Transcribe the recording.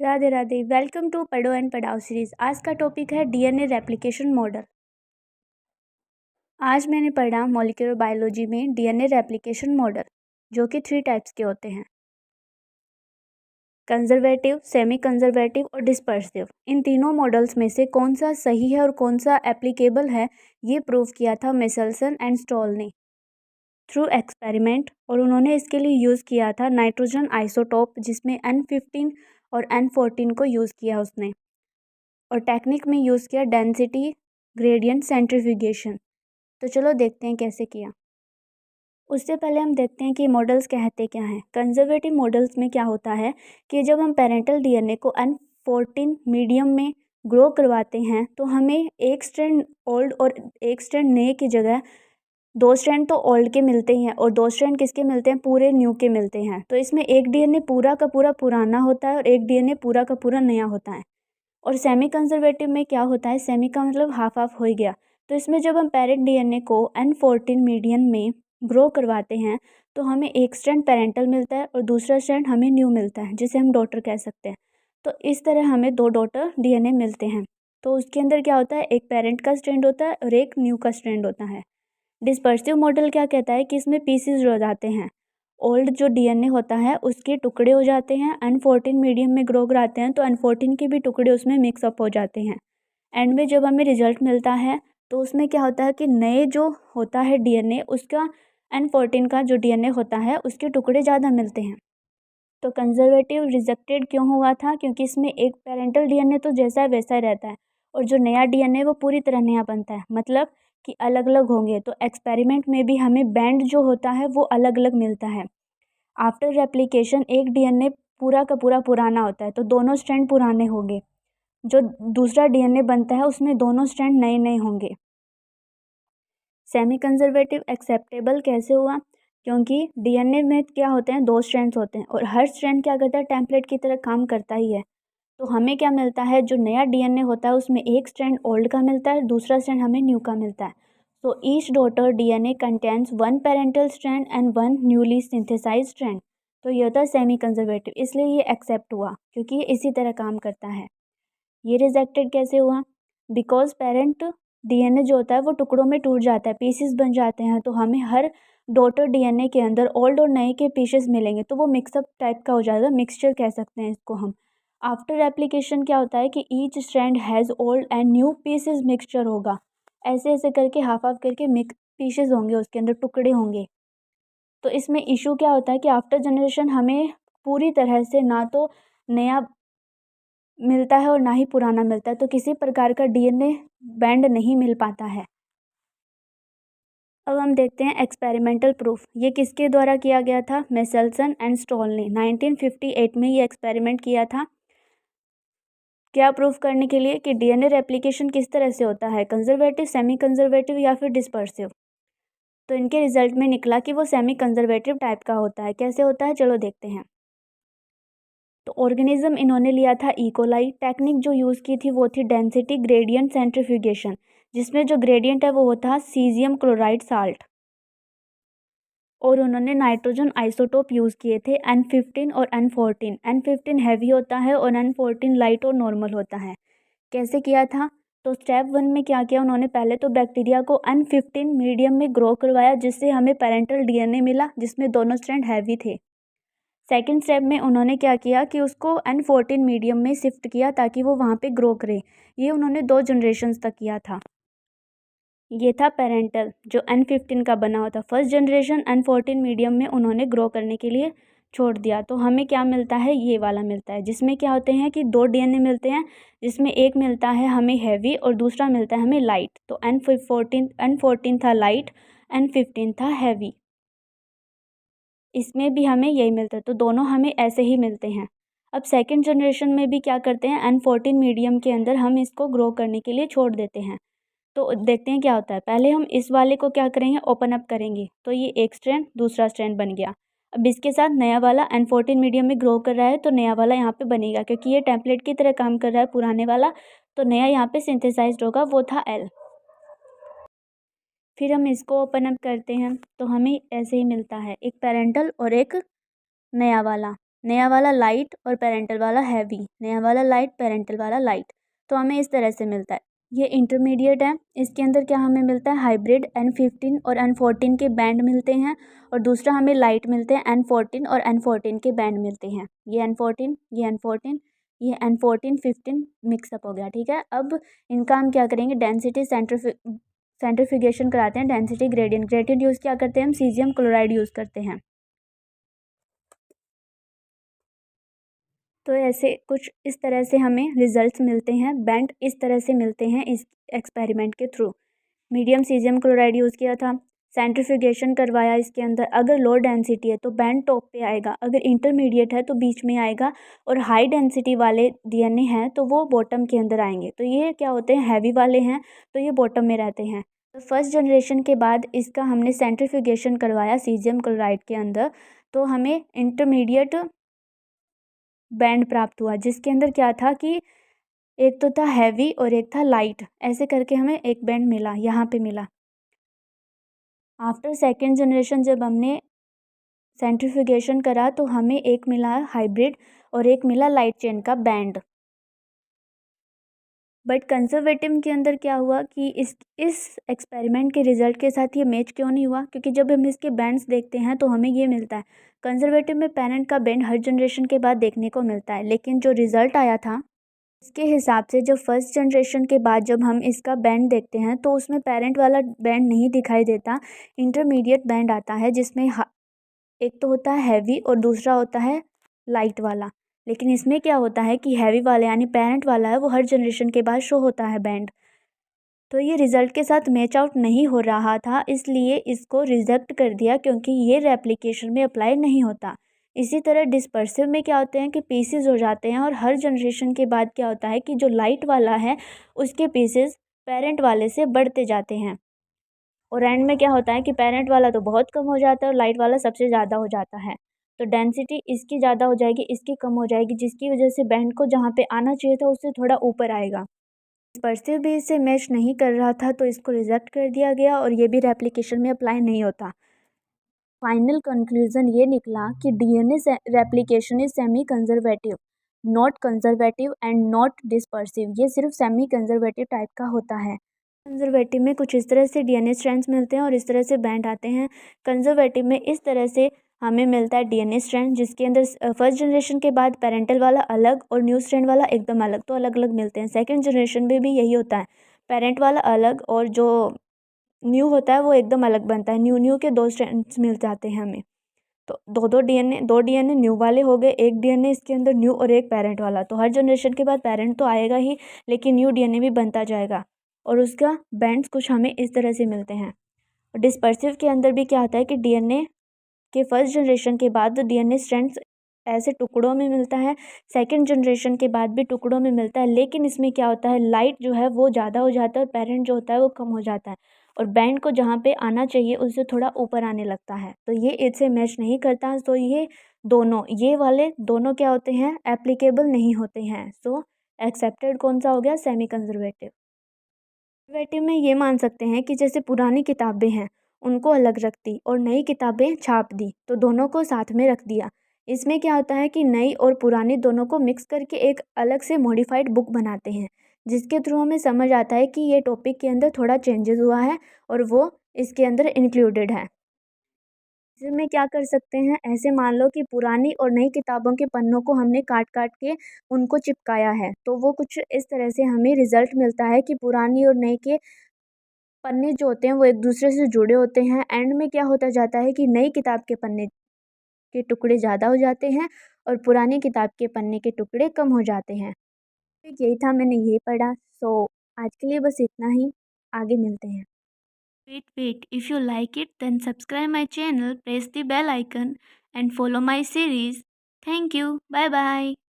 Radhe Radhe. Welcome to पढ़ो and पढ़ाओ series. आज का टॉपिक है डीएनए रेप्लिकेशन मॉडल। आज मैंने पढ़ा मॉलिक्यूलर बायोलॉजी में डीएनए रेप्लिकेशन मॉडल, जो कि 3 टाइप्स के होते हैं: कंजर्वेटिव, सेमी कंजर्वेटिव और डिस्पर्सिव। इन तीनों मॉडल्स में से कौन सा सही है और कौन सा एप्लीकेबल है, ये प्रूव किया था मिशेल्सन एंड स्टॉल ने थ्रू एक्सपेरिमेंट। और उन्होंने इसके लिए यूज़ किया था नाइट्रोजन आइसोटोप, जिसमें N15 और N14 को यूज़ किया उसने। और टेक्निक में यूज़ किया डेंसिटी ग्रेडियंट सेंट्रीफ्यूगेशन। तो चलो देखते हैं कैसे किया। उससे पहले हम देखते हैं कि मॉडल्स कहते क्या हैं। कंजर्वेटिव मॉडल्स में क्या होता है कि जब हम पेरेंटल डीएनए को N14 मीडियम में ग्रो करवाते हैं तो हमें एक स्ट्रैंड ओल्ड और एक स्ट्रैंड नए की जगह 2 स्ट्रैंड तो ओल्ड के मिलते ही हैं और 2 स्ट्रैंड किसके मिलते हैं, पूरे न्यू के मिलते हैं। तो इसमें एक डीएनए पूरा का पूरा पुराना होता है और एक डीएनए पूरा का पूरा नया होता है। और सेमी कंजर्वेटिव में क्या होता है, सेमी का मतलब हाफ हाफ हो गया। तो इसमें जब हम पेरेंट डीएनए को N14 मीडियम में ग्रो करवाते हैं तो हमें एक स्ट्रैंड पेरेंटल मिलता है और दूसरा स्ट्रैंड हमें न्यू मिलता है, जिसे हम डॉटर कह सकते हैं। तो इस तरह हमें 2 डॉटर डीएनए मिलते हैं। तो उसके अंदर क्या होता है, एक पेरेंट का स्ट्रैंड होता है और एक न्यू का स्ट्रैंड होता है। डिस्पर्सिव मॉडल क्या कहता है कि इसमें पीसेस हो जाते हैं। ओल्ड जो डीएनए होता है उसके टुकड़े हो जाते हैं, N14 मीडियम में ग्रो कराते हैं तो N14 के भी टुकड़े उसमें मिक्सअप हो जाते हैं। एंड में जब हमें रिजल्ट मिलता है तो उसमें क्या होता है कि नए जो होता है डीएनए, उसका N14 का जो डीएनए होता है उसके टुकड़े ज़्यादा मिलते हैं। तो कंजर्वेटिव रिजेक्टेड क्यों हुआ था, क्योंकि इसमें एक पेरेंटल डीएनए तो जैसा है वैसा ही रहता है और जो नया डीएनए वो पूरी तरह नया बनता है, मतलब कि अलग अलग होंगे। तो एक्सपेरिमेंट में भी हमें बैंड जो होता है वो अलग अलग मिलता है। आफ्टर रेप्लिकेशन एक डीएनए पूरा का पूरा पुराना होता है तो दोनों स्ट्रैंड पुराने होंगे। जो दूसरा डीएनए बनता है उसमें दोनों स्ट्रैंड नए नए होंगे। सेमी कंजर्वेटिव एक्सेप्टेबल कैसे हुआ, क्योंकि डीएनए में क्या होते हैं, 2 स्ट्रैंड्स होते हैं और हर स्ट्रैंड क्या करता है, टेम्पलेट की तरह काम करता ही है। तो हमें क्या मिलता है, जो नया डीएनए होता है उसमें एक स्ट्रैंड ओल्ड का मिलता है, दूसरा स्ट्रैंड हमें न्यू का मिलता है। So each daughter DNA contains 1 parental strand and 1 newly synthesize strand. तो ये होता है सेमी कंजर्वेटिव, इसलिए ये एक्सेप्ट हुआ क्योंकि ये इसी तरह काम करता है। ये रिजेक्टेड कैसे हुआ, बिकॉज पेरेंट डीएनए जो होता है वो टुकड़ों में टूट जाता है, पीसेस बन जाते हैं। तो हमें हर डॉटर डीएनए के अंदर ओल्ड और नए के पीसेस मिलेंगे तो वो मिक्सअप टाइप का हो जाएगा, मिक्सचर कह सकते हैं इसको हम। आफ्टर एप्लीकेशन क्या होता है कि each strand has old and new pieces mixture होगा। ऐसे ऐसे करके हाफ हाफ करके मिक्स पीसेस होंगे, उसके अंदर टुकड़े होंगे। तो इसमें इशू क्या होता है कि आफ्टर जनरेशन हमें पूरी तरह से ना तो नया मिलता है और ना ही पुराना मिलता है, तो किसी प्रकार का डीएनए बैंड नहीं मिल पाता है। अब हम देखते हैं एक्सपेरिमेंटल प्रूफ। ये किसके द्वारा किया गया था, मिशेल्सन एंड स्टॉल ने 1958 में ये एक्सपेरिमेंट किया था। क्या प्रूफ करने के लिए कि डीएनए रेप्लिकेशन किस तरह से होता है, कंजर्वेटिव, सेमी कंजर्वेटिव या फिर डिस्पर्सिव। तो इनके रिजल्ट में निकला कि वो सेमी कंजर्वेटिव टाइप का होता है। कैसे होता है, चलो देखते हैं। तो ऑर्गेनिज्म इन्होंने लिया था इकोलाई। टेक्निक जो यूज़ की थी वो थी डेंसिटी ग्रेडियंट सेंट्रीफ्यूगेशन, जिसमें जो ग्रेडियंट है वो होता है सीजियम क्लोराइड साल्ट। और उन्होंने नाइट्रोजन आइसोटोप यूज़ किए थे N15 और N14। N15 हैवी होता है और N14 लाइट और नॉर्मल होता है। कैसे किया था, तो स्टेप 1 में क्या किया उन्होंने, पहले तो बैक्टीरिया को N15 मीडियम में ग्रो करवाया, जिससे हमें पेरेंटल डीएनए मिला जिसमें दोनों स्ट्रैंड हैवी थे। सेकेंड स्टेप में उन्होंने क्या किया कि उसको N14 मीडियम में शिफ्ट किया ताकि वो वहाँ पे ग्रो करे। ये उन्होंने 2 जनरेशन्स तक किया था। ये था पेरेंटल जो N15 का बना हुआ था। फर्स्ट जनरेशन N14 मीडियम में उन्होंने ग्रो करने के लिए छोड़ दिया। तो हमें क्या मिलता है, ये वाला मिलता है, जिसमें क्या होते हैं कि 2 डीएनए मिलते हैं, जिसमें एक मिलता है हमें हैवी और दूसरा मिलता है हमें लाइट। तो N14 था लाइट, N15 था हैवी। इसमें भी हमें यही मिलता है, तो दोनों हमें ऐसे ही मिलते हैं। अब सेकंड जनरेशन में भी क्या करते हैं, N14 मीडियम के अंदर हम इसको ग्रो करने के लिए छोड़ देते हैं। तो देखते हैं क्या होता है। पहले हम इस वाले को क्या करेंगे, ओपन अप करेंगे, तो ये एक स्ट्रैंड दूसरा स्ट्रैंड बन गया। अब इसके साथ नया वाला N14 मीडियम में ग्रो कर रहा है तो नया वाला यहाँ पे बनेगा, क्योंकि ये टेम्पलेट की तरह काम कर रहा है पुराने वाला। तो नया यहाँ पे सिंथेसाइज्ड होगा, वो था L। फिर हम इसको ओपन अप करते हैं तो हमें ऐसे ही मिलता है, एक पेरेंटल और एक नया वाला। नया वाला लाइट और पेरेंटल वाला हैवी, नया वाला लाइट, पेरेंटल वाला लाइट। तो हमें इस तरह से मिलता है। ये इंटरमीडिएट है, इसके अंदर क्या हमें मिलता है, हाइब्रिड N15 और N14 के बैंड मिलते हैं, और दूसरा हमें लाइट मिलते हैं N14 और N14 के बैंड मिलते हैं। ये N14, ये N14, ये N14 15 मिक्सअप हो गया, ठीक है। अब इनका हम क्या करेंगे, डेंसिटी सेंट्रीफ्यूगेशन कराते हैं, डेंसिटी ग्रेडियंट। ग्रेडियंट यूज़ क्या करते हैं हम, सीजियम क्लोराइड यूज़ करते हैं। तो ऐसे कुछ इस तरह से हमें रिजल्ट्स मिलते हैं, बैंड इस तरह से मिलते हैं इस एक्सपेरिमेंट के through. Medium caesium chloride use किया था, सेंट्रीफ्यूगेशन करवाया इसके अंदर। अगर लो डेंसिटी है तो बैंड टॉप पे आएगा, अगर इंटरमीडिएट है तो बीच में आएगा, और हाई डेंसिटी वाले डीएनए हैं तो वो बॉटम के अंदर आएंगे। तो ये क्या होते हैं, हैवी वाले हैं तो ये बॉटम में रहते हैं। तो फर्स्ट जनरेशन के बाद इसका हमने सेंट्रीफ्यूगेशन करवाया सीजियम क्लोराइड के अंदर, तो हमें इंटरमीडिएट बैंड प्राप्त हुआ, जिसके अंदर क्या था कि एक तो था हैवी और एक था लाइट, ऐसे करके हमें एक बैंड मिला, यहाँ पे मिला। आफ्टर सेकेंड जनरेशन जब हमने सेंट्रीफ्यूगेशन करा तो हमें एक मिला हाइब्रिड और एक मिला लाइट चेन का बैंड। बट कंजर्वेटिव के अंदर क्या हुआ कि इस एक्सपेरिमेंट के रिजल्ट के साथ ये मैच क्यों नहीं हुआ, क्योंकि जब हम इसके बैंड्स देखते हैं तो हमें ये मिलता है, कंजर्वेटिव में पेरेंट का बैंड हर जनरेशन के बाद देखने को मिलता है, लेकिन जो रिजल्ट आया था इसके हिसाब से जब फर्स्ट जनरेशन के बाद जब हम इसका बैंड देखते हैं तो उसमें पेरेंट वाला बैंड नहीं दिखाई देता, इंटरमीडिएट बैंड आता है, जिसमें एक तो होता है हैवी और दूसरा होता है लाइट वाला। लेकिन इसमें क्या होता है कि हैवी वाला यानी पेरेंट वाला है वो हर जनरेशन के बाद शो होता है बैंड। तो ये रिज़ल्ट के साथ मैच आउट नहीं हो रहा था, इसलिए इसको रिजेक्ट कर दिया, क्योंकि ये रेप्लिकेशन में अप्लाई नहीं होता। इसी तरह डिस्पर्सिव में क्या होते हैं कि पीसेस हो जाते हैं, और हर जनरेशन के बाद क्या होता है कि जो लाइट वाला है उसके पीसेस पेरेंट वाले से बढ़ते जाते हैं, और एंड में क्या होता है कि पेरेंट वाला तो बहुत कम हो जाता है और लाइट वाला सबसे ज़्यादा हो जाता है। तो डेंसिटी इसकी ज़्यादा हो जाएगी, इसकी कम हो जाएगी, जिसकी वजह से बैंड को जहाँ पे आना चाहिए था उससे थोड़ा ऊपर आएगा। डिस्पर्सिव भी इससे मैच नहीं कर रहा था तो इसको रिजेक्ट कर दिया गया, और ये भी रेप्लिकेशन में अप्लाई नहीं होता। फाइनल कंक्लूजन ये निकला कि DNA replication is semi conservative, not conservative and not dispersive. ये सिर्फ सेमी कंजर्वेटिव टाइप का होता है। कंजर्वेटिव में कुछ इस तरह से डीएनए स्ट्रैंड्स मिलते हैं और इस तरह से बैंड आते हैं। कंजर्वेटिव में इस तरह से हमें मिलता है डीएनए स्ट्रैंड, जिसके अंदर फर्स्ट जनरेशन के बाद पेरेंटल वाला अलग और न्यू स्ट्रैंड वाला एकदम अलग, तो अलग अलग मिलते हैं। सेकंड जनरेशन में भी यही होता है, पेरेंट वाला अलग और जो न्यू होता है वो एकदम अलग बनता है। न्यू न्यू के दो स्ट्रैंड्स मिल जाते हैं हमें। तो दो डीएनए न्यू वाले हो गए, एक डीएनए इसके अंदर न्यू और एक पेरेंट वाला। तो हर जनरेशन के बाद पेरेंट तो आएगा ही, लेकिन न्यू डीएनए भी बनता जाएगा, और उसका बैंड्स कुछ हमें इस तरह से मिलते हैं। और डिस्पर्सिव के अंदर भी क्या होता है कि डीएनए के फर्स्ट जनरेशन के बाद डीएनए स्ट्रैंड्स ऐसे टुकड़ों में मिलता है, सेकंड जनरेशन के बाद भी टुकड़ों में मिलता है, लेकिन इसमें क्या होता है, लाइट जो है वो ज़्यादा हो जाता है और पेरेंट जो होता है वो कम हो जाता है, और बैंड को जहाँ पे आना चाहिए उससे थोड़ा ऊपर आने लगता है। तो ये इससे मैच नहीं करता, तो ये दोनों, ये वाले दोनों क्या होते हैं, एप्लीकेबल नहीं होते हैं। सो एक्सेप्टेड कौन सा हो गया, सेमी कंजर्वेटिव। कंजर्वेटिव में ये मान सकते हैं कि जैसे पुरानी किताबें हैं उनको अलग रख दी और नई किताबें छाप दी, तो दोनों को साथ में रख दिया। इसमें क्या होता है कि नई और पुरानी दोनों को मिक्स करके एक अलग से मॉडिफाइड बुक बनाते हैं, जिसके थ्रू हमें समझ आता है कि ये टॉपिक के अंदर थोड़ा चेंजेस हुआ है और वो इसके अंदर इंक्लूडेड है। इसमें क्या कर सकते हैं, ऐसे मान लो कि पुरानी और नई किताबों के पन्नों को हमने काट काट के उनको चिपकाया है, तो वो कुछ इस तरह से हमें रिजल्ट मिलता है कि पुरानी और नई के पन्ने जो होते हैं वो एक दूसरे से जुड़े होते हैं। एंड में क्या होता जाता है कि नई किताब के पन्ने के टुकड़े ज़्यादा हो जाते हैं और पुरानी किताब के पन्ने के टुकड़े कम हो जाते हैं। तो यही था, मैंने यही पढ़ा। सो आज के लिए बस इतना ही, आगे मिलते हैं। Wait, if you like it, then subscribe my channel, press the bell icon and follow my series. Thank you. Bye bye.